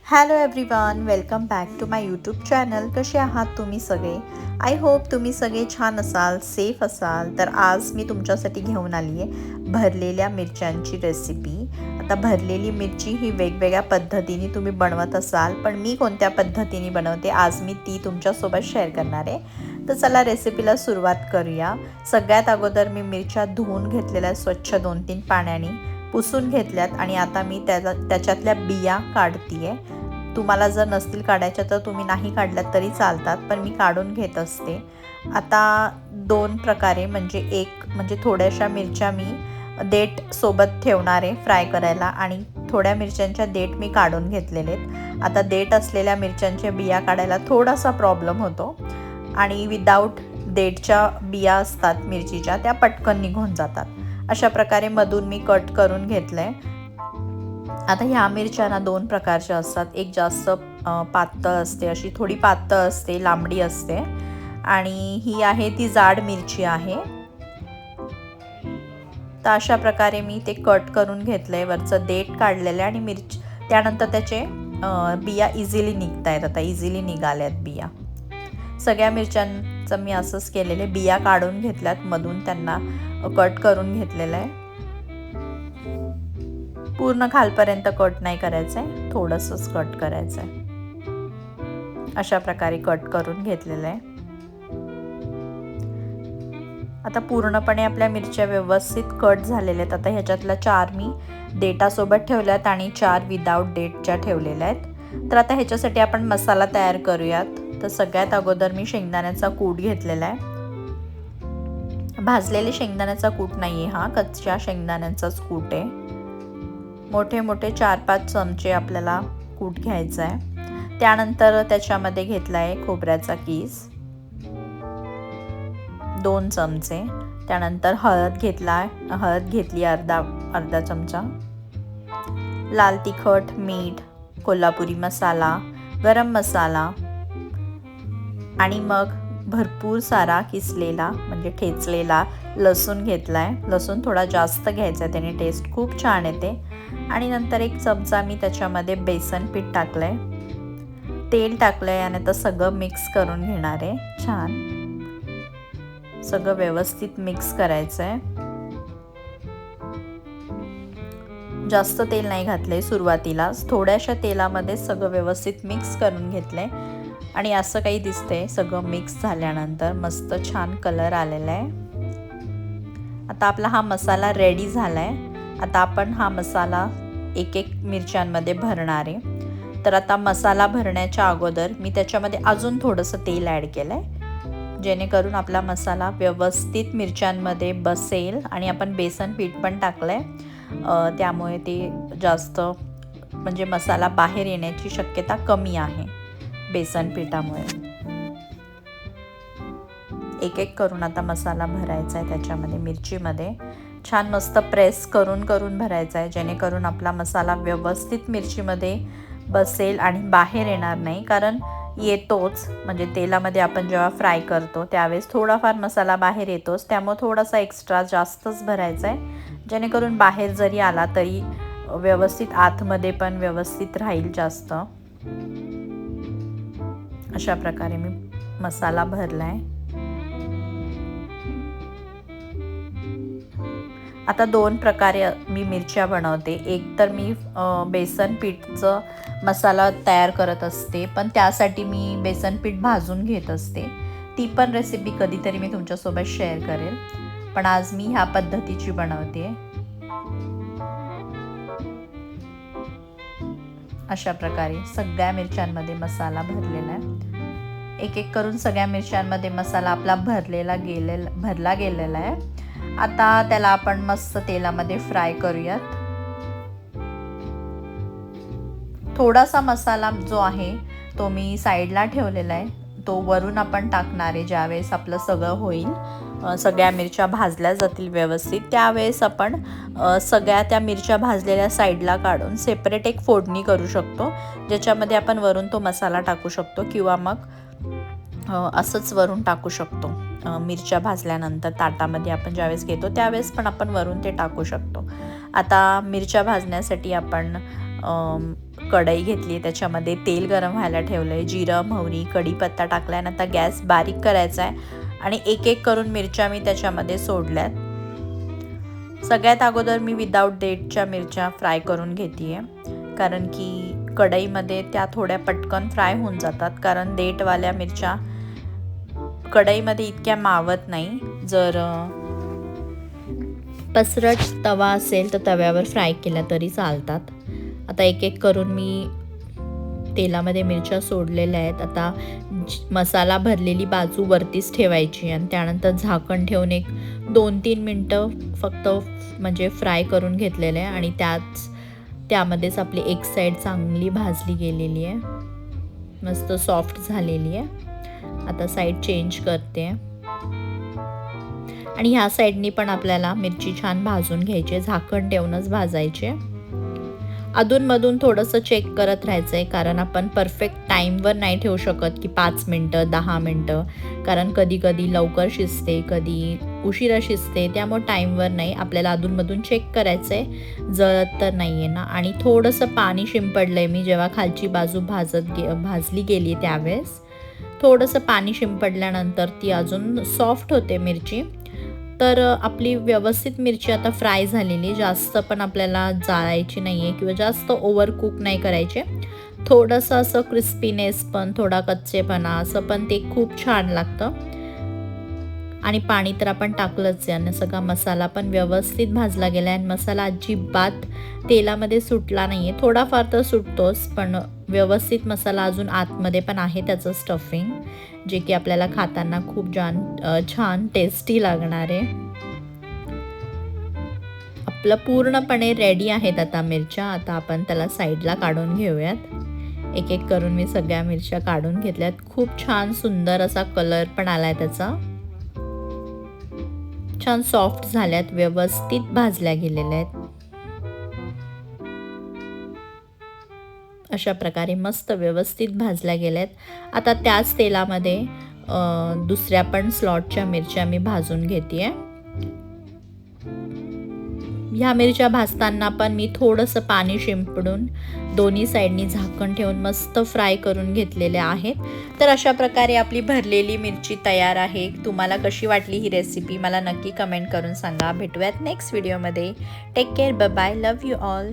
Hello everyone, welcome back to my YouTube channel. कसे आहात तुम्ही सगळे? आय होप तुम्ही सगळे छान असाल, सेफ असाल. तर आज मी तुमच्यासाठी घेऊन आली आहे भरलेल्या मिरच्यांची रेसिपी. आता भरलेली मिरची ही वेगवेगळ्या पद्धतीने तुम्ही बनवत असाल, पण मी कोणत्या पद्धतीने बनवते आज मी ती तुमच्यासोबत शेअर करणार आहे. तर चला रेसिपीला सुरुवात करूया. सगळ्यात अगोदर मी मिरच्या धुवून घेतलेल्या स्वच्छ 2-3 पाण्याने पुसून घेतल्यात आणि आता मी त्याच्यातल्या बिया काढतीये. तुम्हाला जर नसतील काढायच्या तर तुम्ही नाही काढल्यात तरी चालतात, पण मी काढून घेत असते. आता दोन प्रकारे म्हणजे थोड्याशा मिरच्या मी देठ सोबत ठेवणार आहे फ्राय करायला आणि थोड्या मिरच्यांच्या देठ मी काढून घेतलेले आहेत. आता देठ असलेल्या मिरच्यांच्या बिया काढायला थोडासा प्रॉब्लेम होतो आणि विदाऊट देठच्या बिया असतात मिरचीच्या, त्या पटकन निघून जातात. अशा प्रकारे मधून मी कट करून घेतलंय. आता ह्या मिरच्या ना दोन प्रकारच्या असतात. एक जास्त पातळ असते, अशी थोडी पातळ असते, लांबडी असते, आणि ही आहे ती जाड मिरची आहे. तर अशा प्रकारे मी ते कट करून घेतलंय, वरचं देठ काढलेलं आहे आणि मिरची त्यानंतर त्याचे बिया इझिली निघतायत. आता इझिली निघाल्यात बिया. सगळ्या मिरच्यांचं मी असंच केलेले, बिया काढून घेतल्यात, मधून त्यांना कट करून घेतलेलं आहे. पूर्ण खालपर्यंत कट नाही करायचं आहे, थोडंसंच कट करायचं आहे. अशा प्रकारे कट करून घेतलेलं आहे. आता पूर्णपणे आपल्या मिरच्या व्यवस्थित कट झालेल्या आहेत. आता ह्याच्यातल्या 4 मी देठासोबत ठेवल्यात आणि 4 विदाऊट देठच्या ठेवलेल्या आहेत. तर आता ह्याच्यासाठी आपण मसाला तयार करूयात. तर सगळ्यात अगोदर मी शेंगदाण्याचा कूट घेतलेला आहे. भाजलेले शेंगदाण्याचा कूट नाही आहे, हा कच्च्या शेंगदाण्याचाच कूट आहे. मोठे मोठे 4-5 चमचे आपल्याला कूट घ्यायचा आहे. त्यानंतर त्याच्यामध्ये घेतला आहे खोबऱ्याचा कीस 2 चमचे. त्यानंतर हळद घेतली अर्धा चमचा. लाल तिखट, मीठ, कोल्हापुरी मसाला, गरम मसाला आणि मग भरपूर सारा किसलेला म्हणजे ठेचलेला लसूण घेतलाय. लसूण थोडा जास्त घ्यायचा, त्याने टेस्ट खूप छान येते. आणि नंतर 1 चमचा मी त्याच्यामध्ये बेसन पीठ टाकलंय, तेल टाकलंय आणि आता सगळं मिक्स करून घेणार आहे. छान सगळं व्यवस्थित मिक्स करायचं आहे. जास्त तेल नाही घातलंय सुरुवातीलाच, थोड्याशा तेलामध्ये सगळं व्यवस्थित मिक्स करून घेतलंय. आणि असं काही दिसतंय सगळं मिक्स झाल्यानंतर, मस्त छान कलर आलेला आहे. आता आपला हा मसाला रेडी झालाय. आता आपण हा मसाला एक मिरच्यांमध्ये भरणार आहे. तर आता मसाला भरण्याच्या अगोदर मी त्याच्यामध्ये अजून थोडंसं तेल ॲड केलं आहे, जेणेकरून आपला मसाला व्यवस्थित मिरच्यांमध्ये बसेल. आणि आपण बेसन पीठ पण टाकलं आहे, त्यामुळे ते जास्त म्हणजे मसाला बाहेर येण्याची शक्यता कमी आहे बेसन पिठामुळे. एक करून आता मसाला भरायचा आहे त्याच्यामध्ये, मिरचीमध्ये छान मस्त प्रेस करून भरायचा आहे, जेणेकरून आपला मसाला व्यवस्थित मिरचीमध्ये बसेल आणि बाहेर येणार नाही. कारण येतोच, म्हणजे तेलामध्ये आपण जेव्हा फ्राय करतो त्यावेळेस थोडाफार मसाला बाहेर येतोच, त्यामुळे थोडासा एक्स्ट्रा जास्तच भरायचा आहे, जेणेकरून बाहेर जरी आला तरी व्यवस्थित आतमध्ये पण व्यवस्थित राहील जास्त. अशा प्रकारे मी मसाला भरलाय. आता 2 प्रकारे मी मिरच्या बनवते. एक तर मी बेसन पीठचं मसाला तयार करत असते, पण त्यासाठी मी बेसन पीठ भाजून घेत असते. ती पण रेसिपी कधीतरी मी तुमच्यासोबत शेअर करेल, पण आज मी ह्या पद्धतीची बनवते. अशा प्रकारे सगळ्या मिरच्यांमध्ये मसाला भरलेला आहे. एक करून सगळ्या मिरच्यांमध्ये मसाला आपला भरला गेलेला आहे. आता त्याला आपण मस्त तेलामध्ये फ्राय करूयात. थोडासा मसाला जो आहे तो मी साईडला ठेवलेला आहे, तो वरून आपण टाकणार आहे ज्यावेळेस आपलं सगळं होईल, सगळ्या मिरच्या भाजल्या जातील व्यवस्थित. त्यावेळेस आपण सगळ्या त्या मिरच्या भाजलेल्या साईडला काढून सेपरेट एक फोडणी करू शकतो, ज्याच्यामध्ये आपण वरून तो मसाला टाकू शकतो, किंवा मग असंच वरून टाकू शकतो. मिरच्या भाजल्यानंतर ताटामध्ये आपण ज्यावेळेस घेतो त्यावेळेस पण आपण वरून ते टाकू शकतो. आता मिरच्या भाजण्यासाठी आपण कढई घेतली, त्याच्यामध्ये तेल गरम व्हायला ठेवलं आहे. जिरं, मोहरी, कढीपत्ता टाकल्यानंतर गॅस बारीक करायचा आहे आणि एक एक करून मिरच्या मी त्याच्यामध्ये सोडल्यात. सगळ्यात अगोदर मी विदाऊट देठच्या मिरच्या फ्राय करून घेते आहे, कारण की कढईमध्ये त्या थोड्या पटकन फ्राय होऊन जातात, कारण देठवाल्या मिरच्या कढईमध्ये इतक्या मावत नाही. जर पसरट तवा असेल तर तव्यावर फ्राय केल्या तरी चालतात. आता एक एक करून मी तेलामध्ये मिरच्या सोडलेल्या आहेत. आता मसाला भरलेली बाजू वरतीच ठेवायची आणि त्यानंतर झाकण ठेवून एक 2-3 मिनटं फक्त म्हणजे फ्राय करून घेतलेलं आहे आणि त्यामध्येच आपली एक साईड चांगली भाजली गेलेली आहे, मस्त सॉफ्ट झालेली आहे. आता साईड चेंज करते आणि ह्या साईडनी पण आपल्याला मिरची छान भाजून घ्यायची, झाकण ठेवूनच भाजायचे. अधूनमधून थोडंसं चेक करत राहायचं आहे, कारण आपण परफेक्ट टाईमवर नाही ठेवू शकत की 5 मिनटं 10 मिनटं, कारण कधी कधी लवकर शिजते, कधी उशिरा शिजते. त्यामुळे टाईमवर नाही, आपल्याला अधूनमधून चेक करायचं आहे जळत तर नाही आहे ना. आणि थोडंसं पाणी शिंपडलं आहे मी जेव्हा खालची बाजू भाजली गेली त्यावेळेस. थोडंसं पाणी शिंपडल्यानंतर ती अजून सॉफ्ट होते मिरची. तर आपली व्यवस्थित मिरची आता फ्राय झालेली, जास्त पण आपल्याला जाळायची नाही आहे किंवा जास्त ओव्हर कुक नाही करायचे. थोडंसं असं क्रिस्पीनेस पण, थोडा कच्चेपणा असं पण ते खूप छान लागतं. आणि पाणी तर आपण टाकलंच आहे आणि सगळा मसाला पण व्यवस्थित भाजला गेला आहे. मसाला अजिबात तेलामध्ये सुटला नाही आहे, थोडाफार तर सुटतोच, पण व्यवस्थित मसाला अजून आतमध्ये पण आहे त्याचं स्टफिंग, जे की आपल्याला खाताना खूप छान टेस्टी लागणार आहे. आपलं पूर्णपणे रेडी आहेत आता मिरच्या. आता आपण त्याला साईडला काढून घेऊयात. एक एक करून मी सगळ्या मिरच्या काढून घेतल्यात. खूप छान सुंदर असा कलर पण आलाय त्याचा, छान सॉफ्ट झाल्यात, व्यवस्थित भाजल्या गेलेल्या आहेत. अशा प्रकारे मस्त व्यवस्थित भाजल्या गेल्यात. आता त्याच तेलामध्ये दुसऱ्या पण स्लॉटच्या मिरच्या मी भाजून घेते आहे. ह्या मिरच्या भाजताना पण मी थोडंसं पाणी शिंपडून दोन्ही साईडनी झाकण ठेवून मस्त फ्राय करून घेतलेल्या आहेत. तर अशा प्रकारे आपली भरलेली मिरची तयार आहे. तुम्हाला कशी वाटली ही रेसिपी मला नक्की कमेंट करून सांगा. भेटूयात नेक्स्ट व्हिडिओमध्ये. Take care, bye bye, love you all.